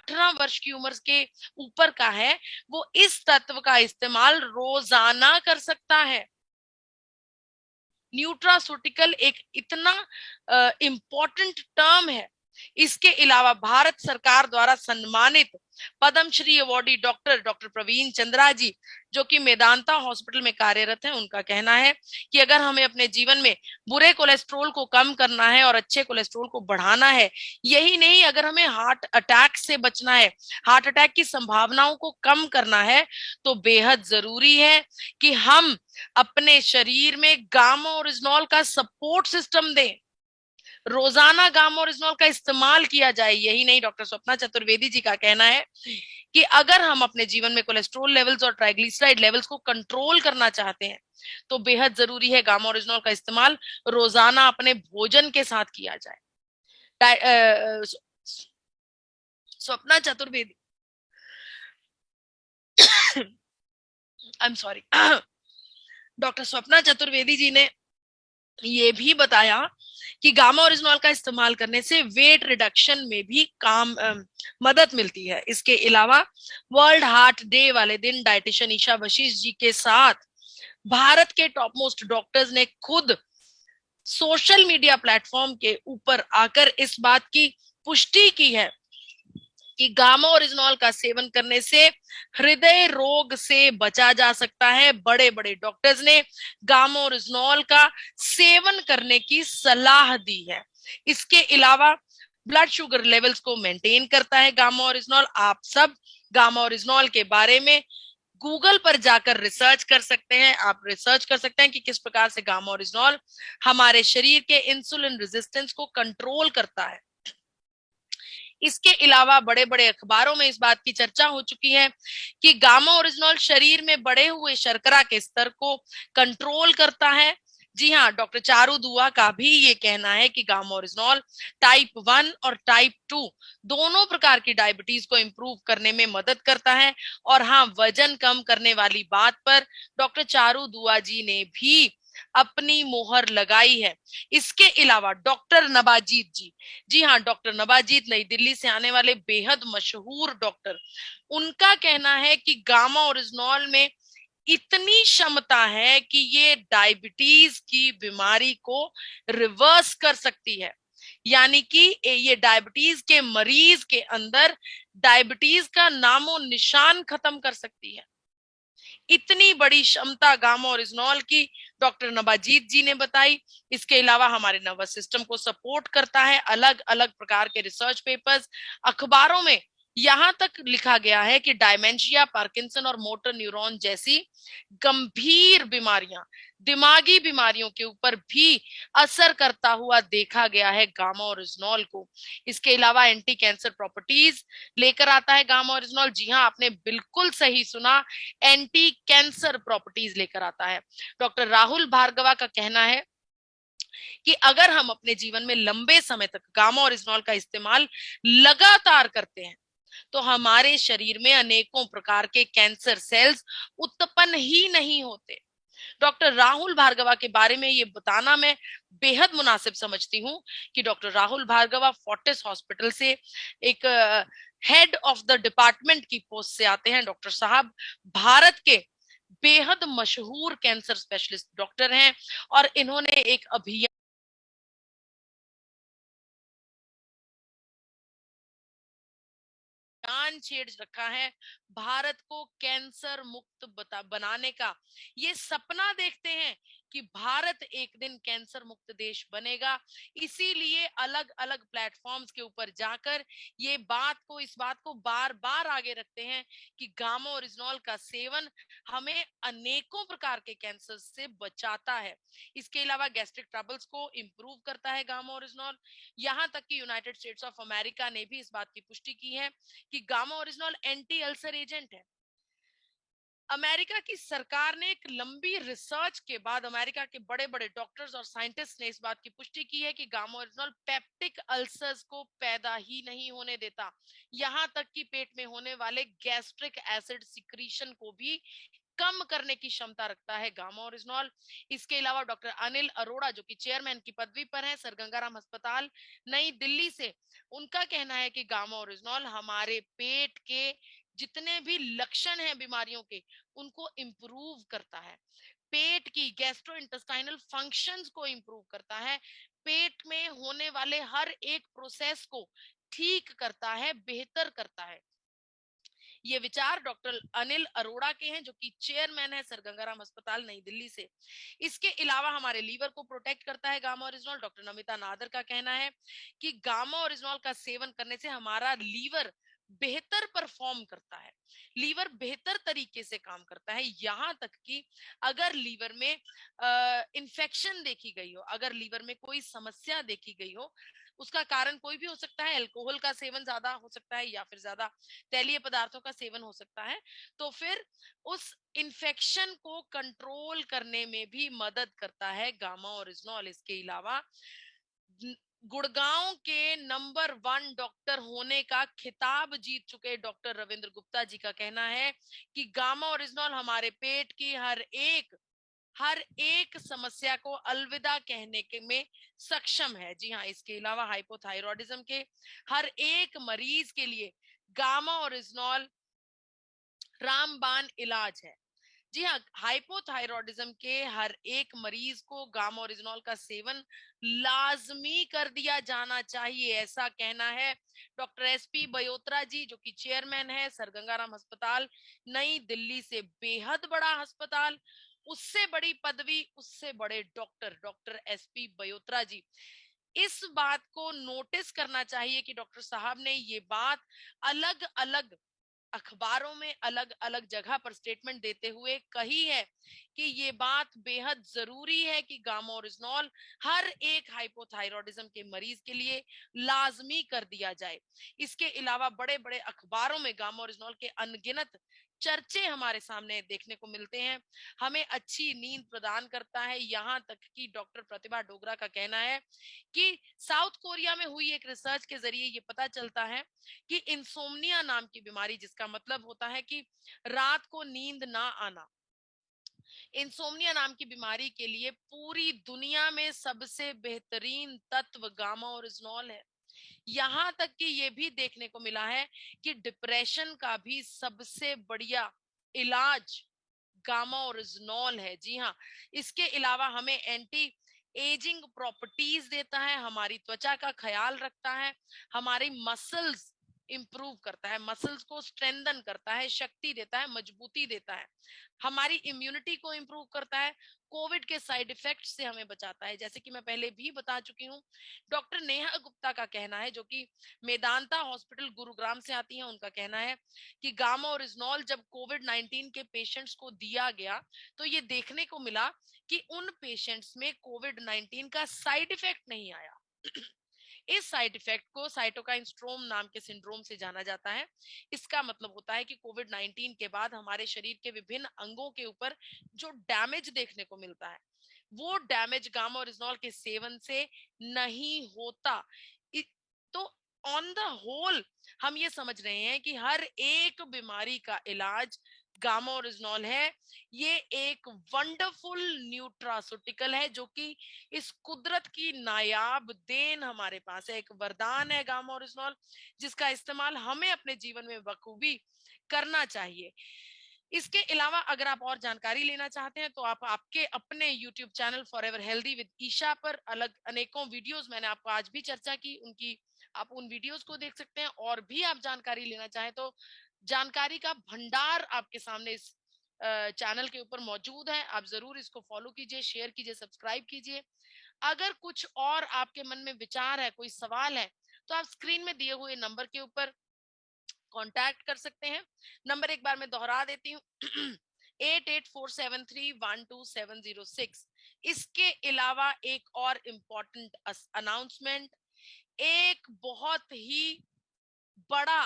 18 वर्ष की उम्र के ऊपर का है वो इस तत्व का इस्तेमाल रोजाना कर सकता है। न्यूट्रास्यूटिकल एक इतना इंपॉर्टेंट टर्म है। इसके अलावा भारत सरकार द्वारा सम्मानित Padma Shri awardee doctor doctor Praveen Chandra ji, जो कि मेदांता हॉस्पिटल में कार्यरत है, उनका कहना है कि अगर हमें अपने जीवन में बुरे कोलेस्ट्रॉल को कम करना है और अच्छे कोलेस्ट्रॉल को बढ़ाना है, यही नहीं अगर हमें हार्ट अटैक से बचना है, हार्ट अटैक की संभावनाओं को कम करना है, तो बेहद जरूरी है कि हम अपने शरीर में गामा ओरिजिनॉल का सपोर्ट सिस्टम दें, रोजाना गामा ओरिजिनॉल का इस्तेमाल किया जाए। यही नहीं, डॉक्टर स्वप्ना चतुर्वेदी जी का कहना है कि अगर हम अपने जीवन में कोलेस्ट्रॉल लेवल्स और ट्राइग्लिसराइड लेवल्स को कंट्रोल करना चाहते हैं तो बेहद जरूरी है गामा ओरिजिनॉल का इस्तेमाल रोजाना अपने भोजन के साथ किया जाए। Swapna Chaturvedi I am sorry doctor Swapna Chaturvedi ji ने ये भी बताया कि गामा ओरिजिनॉल का इस्तेमाल करने से वेट रिडक्शन में भी मदद मिलती है। इसके अलावा वर्ल्ड हार्ट डे वाले दिन डाइटिशियन ईशा वशिष्ठ जी के साथ भारत के टॉप मोस्ट डॉक्टर्स ने खुद सोशल मीडिया प्लेटफॉर्म के ऊपर आकर इस बात की पुष्टि की है कि गामा ओरिजिनॉल का सेवन करने से हृदय रोग से बचा जा सकता है। बड़े बड़े डॉक्टर्स ने गामा ओरिजिनॉल का सेवन करने की सलाह दी है। इसके अलावा ब्लड शुगर लेवल्स को मेंटेन करता है गामा ओरिजिनॉल। आप सब गामा ओरिजिनॉल के बारे में गूगल पर जाकर रिसर्च कर सकते हैं। आप रिसर्च कर सकते हैं कि किस प्रकार से गामा ओरिजिनॉल हमारे शरीर के इंसुलिन रेजिस्टेंस को कंट्रोल करता है। इसके अलावा बड़े बड़े अखबारों में इस बात की चर्चा हो चुकी है कि गामा ओरिजिनॉल शरीर में बढ़े हुए शर्करा के स्तर को कंट्रोल करता है। जी हाँ, डॉक्टर चारू दुआ का भी ये कहना है कि गामा ओरिजिनॉल टाइप 1 और टाइप 2 दोनों प्रकार की डायबिटीज को इंप्रूव करने में मदद करता है। और हाँ, वजन कम करने वाली बात पर डॉक्टर चारू दुआ जी ने भी अपनी मोहर लगाई है। इसके अलावा डॉक्टर नबाजीत जी, जी हाँ, डॉक्टर नबाजीत नई दिल्ली से आने वाले बेहद मशहूर डॉक्टर, उनका कहना है कि गामा ओरिजिनॉल में इतनी क्षमता है कि ये डायबिटीज की बीमारी को रिवर्स कर सकती है। यानी कि ये डायबिटीज के मरीज के अंदर डायबिटीज का नामो निशान खत्म कर सकती है। इतनी बड़ी क्षमता गामा ओरिजिनॉल की डॉक्टर नबाजीत जी ने बताई। इसके अलावा हमारे नर्वस सिस्टम को सपोर्ट करता है। अलग अलग प्रकार के रिसर्च पेपर्स अखबारों में यहां तक लिखा गया है कि डायमेंशिया, पार्किंसन और मोटर न्यूरॉन जैसी गंभीर बीमारियां, दिमागी बीमारियों के ऊपर भी असर करता हुआ देखा गया है गामा ओरिजिनॉल को। इसके अलावा एंटी कैंसर प्रॉपर्टीज लेकर आता है गामा ओरिजिनॉल। जी हाँ, आपने बिल्कुल सही सुना, एंटी कैंसर प्रॉपर्टीज लेकर आता है। डॉक्टर राहुल भार्गवा का कहना है कि अगर हम अपने जीवन में लंबे समय तक गामा ओरिजिनॉल का इस्तेमाल लगातार करते हैं तो हमारे शरीर में अनेकों प्रकार के कैंसर सेल्स उत्पन्न ही नहीं होते। डॉक्टर राहुल भार्गवा के बारे में ये बताना मैं बेहद मुनासिब समझती हूँ कि doctor Rahul Bhargava Fortis hospital से एक हेड ऑफ द डिपार्टमेंट की पोस्ट से आते हैं। डॉक्टर साहब भारत के बेहद मशहूर कैंसर स्पेशलिस्ट डॉक्टर हैं और इन्होंने एक अभियान छेड़ रखा है, भारत को कैंसर मुक्त बनाने का। ये सपना देखते हैं कि भारत एक दिन कैंसर मुक्त देश बनेगा। इसीलिए अलग अलग प्लेटफॉर्म्स के ऊपर जाकर इस बात को बार बार आगे रखते हैं कि गामा ओरिजिनॉल का सेवन हमें अनेकों प्रकार के कैंसर से बचाता है। इसके अलावा गैस्ट्रिक ट्रबल्स को इंप्रूव करता है गामा ओरिजिनॉल। यहाँ तक कि यूनाइटेड स्टेट्स ऑफ अमेरिका ने भी इस बात की पुष्टि की है कि gamma oryzanol anti ulcer agent है। अमेरिका की सरकार ने एक लंबी रिसर्च के बाद अमेरिका के बड़े बड़े डॉक्टर्स और साइंटिस्ट ने इस बात की पुष्टि की है कि गामा ओरिजिनॉल पेप्टिक अल्सर्स को पैदा ही नहीं होने देता, यहां तक कि पेट में होने वाले गैस्ट्रिक एसिड सिक्रीशन को भी कम करने की क्षमता रखता है गामा ओरिजिनॉल। इसके अलावा डॉक्टर अनिल अरोड़ा जो कि चेयरमैन की पदवी पर है सर गंगाराम अस्पताल नई दिल्ली से, उनका कहना है कि गामा ओरिजिनॉल हमारे पेट के जितने भी लक्षण हैं बीमारियों के उनको इंप्रूव करता है, पेट की गैस्ट्रोइंटेस्टाइनल फंक्शंस को इंप्रूव करता है, पेट में होने वाले हर एक प्रोसेस को ठीक करता है, बेहतर करता है। ये विचार डॉक्टर अनिल अरोड़ा के हैं जो कि चेयरमैन है सर गंगाराम अस्पताल नई दिल्ली से। इसके अलावा हमारे लीवर को प्रोटेक्ट करता है gamma oryzanol. Doctor Namita Nadar का कहना है कि गामा ओरिजिनॉल का सेवन करने से हमारा लीवर बेहतर परफॉर्म करता है, लीवर बेहतर तरीके से काम करता है, यहां तक कि अगर लीवर में इंफेक्शन देखी गई हो, अगर लीवर में कोई समस्या देखी गई हो, उसका कारण कोई भी हो सकता है, अल्कोहल का सेवन ज्यादा हो सकता है या फिर ज्यादा तैलीय पदार्थों का सेवन हो सकता है, तो फिर उस इन्फेक्शन को कंट्रोल करने में भी मदद करता है गामा ओरिजिनॉल। इसके अलावा गुड़गांव के नंबर 1 डॉक्टर होने का खिताब जीत चुके डॉक्टर रविंद्र गुप्ता जी का कहना है कि गामा ओरिजिनॉल हमारे पेट की हर एक समस्या को अलविदा कहने के में सक्षम है। जी हाँ, इसके अलावा हाइपोथायरॉयडिज्म के हर एक मरीज के लिए गामा ओरिजिनॉल रामबाण इलाज है। जी हाँ, हाइपोथायरॉयडिज्म के हर एक मरीज को गामा ओरिजिनॉल का सेवन लाजमी कर दिया जाना चाहिए, ऐसा कहना है डॉक्टर एसपी बयोत्रा जी जो कि चेयरमैन है सर गंगाराम अस्पताल नई दिल्ली से। बेहद बड़ा अस्पताल, उससे बड़ी पदवी, उससे बड़े डॉक्टर, डॉक्टर एसपी बयोत्रा जी। इस बात को नोटिस करना चाहिए कि डॉक्टर साहब ने ये बात अलग अलग अखबारों में अलग अलग जगह पर स्टेटमेंट देते हुए कही है कि ये बात बेहद जरूरी है कि गामा ओरिजिनॉल हर एक हाइपोथायरॉयडिज्म के मरीज के लिए लाजमी कर दिया जाए। इसके अलावा बड़े बड़े अखबारों में गामा ओरिजिनॉल के अनगिनत चर्चे हमारे सामने देखने को मिलते हैं, हमें अच्छी नींद प्रदान करता है, यहां तक कि डॉक्टर प्रतिभा डोगरा का कहना है कि साउथ कोरिया में हुई एक रिसर्च के जरिए ये पता चलता है कि इंसोम्निया नाम की बीमारी, जिसका मतलब होता है कि रात को नींद ना आना, इंसोम्निया नाम की बीमारी के लिए पूरी दुनिया में सबसे बेहतरीन तत्व गामा ओरिजिनॉल है। यहां तक कि ये भी देखने को मिला है कि डिप्रेशन का भी सबसे बढ़िया इलाज गामा ओरिजिनॉल है। जी हाँ, इसके अलावा हमें एंटी एजिंग प्रॉपर्टीज देता है, हमारी त्वचा का ख्याल रखता है, हमारी मसल्स इंप्रूव करता है, मसल्स को स्ट्रेंथन करता है, शक्ति देता है, मजबूती देता है, हमारी इम्यूनिटी को इंप्रूव करता है, कोविड के साइड इफेक्ट से हमें बचाता है। जैसे कि मैं पहले भी बता चुकी हूँ, डॉक्टर नेहा गुप्ता का कहना है जो कि मेदांता हॉस्पिटल गुरुग्राम से आती है, उनका कहना है कि गामा ओरिजिनॉल जब कोविड-19 के पेशेंट्स को दिया गया तो ये देखने को मिला कि उन पेशेंट्स में कोविड-19 का साइड इफेक्ट नहीं आया। इस साइड इफेक्ट को साइटोकाइन स्ट्रोम नाम के सिंड्रोम से जाना जाता है। इसका मतलब होता है कि कोविड-19 के बाद हमारे शरीर के विभिन्न अंगों के ऊपर जो डैमेज देखने को मिलता है वो डैमेज गामा ओरिजिनॉल के सेवन से नहीं होता। तो ऑन द होल हम ये समझ रहे हैं कि हर एक बीमारी का इलाज गामा ओरिजिनॉल है। ये एक वंडरफुल न्यूट्रास्यूटिकल है जो कि इस कुदरत की नायाब देन हमारे पास है, एक वरदान है गामा ओरिजिनॉल जिसका इस्तेमाल हमें अपने जीवन में बखूबी करना चाहिए। इसके अलावा अगर आप और जानकारी लेना चाहते हैं तो आप आपके अपने YouTube channel forever healthy with Isha पर अलग अनेकों वीडियोस मैंने आपको आज भी चर्चा की, उनकी आप उन वीडियोस को देख सकते हैं। और भी आप जानकारी लेना चाहें तो जानकारी का भंडार आपके सामने इस चैनल के ऊपर मौजूद है, आप जरूर इसको फॉलो कीजिए, शेयर कीजिए, सब्सक्राइब कीजिए। अगर कुछ और आपके मन में विचार है, कोई सवाल है, तो आप स्क्रीन में दिए हुए नंबर के ऊपर कांटेक्ट कर सकते हैं। नंबर एक बार मैं दोहरा देती हूँ 8847312706। इसके अलावा एक और इम्पोर्टेंट अनाउंसमेंट, एक बहुत ही बड़ा